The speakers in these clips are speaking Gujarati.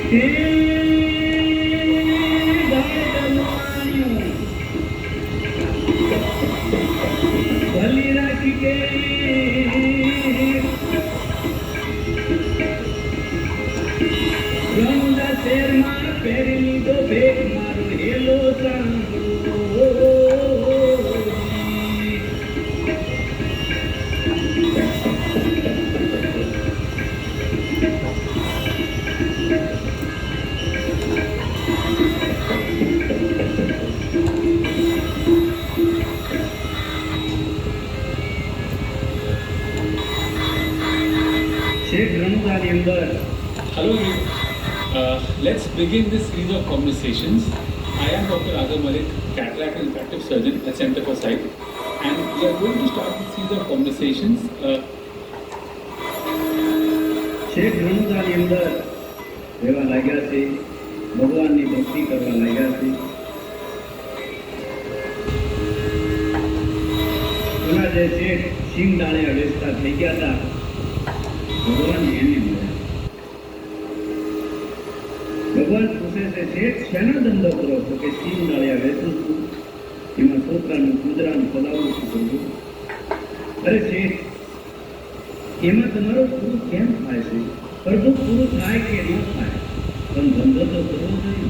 ભલી રાખી કે રણુદા શેરમાં પહેરી લીધો ભેગ મારો હેલો સાંભળો Hello, let's begin this series of conversations. I am Dr. Azam Malik, cataract and refractive surgeon at Center for Sight, and we are going to start this series of conversations. Sheikh રણુદાની અંદર રહેવા લાગ્યા છે, ભગવાનની ભક્તિ કરવા લાગ્યા છે. એના જે શેઠ સિંગ દાણે અવેસ્તા થઈ ગયા હતા, ભગવાન એને મળ્યા. ભગવાન પૂછે છે, શેઠ શેનો ધંધો કરો છો? કે સિંગ દાળિયા વેચું છું, એમાં છોકરાનું કુદરાનું પલાવું છું કરવું. અરે શેઠ, એમાં તમારું પૂરું કેમ થાય છે? પણ પૂરું થાય કે ન થાય, પણ ધંધો તો કરવો જોઈએ.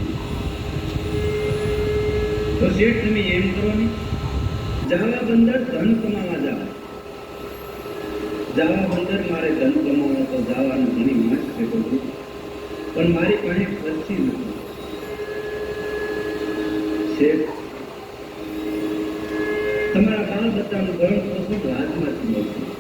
તો શેઠ તમે એમ કરો ને, જાવા બંદર ધન કમાવા જાવ. જાવા બંદર મારે ધન કમાવા તો જવાનું ઘણી મસ્ત છે બધું, પણ મારી પાસે ખર્ચી નથી. શેઠ, તમારા બાળ બચ્ચાનું ભરણ પોષણ રાજમાંથી મળશે.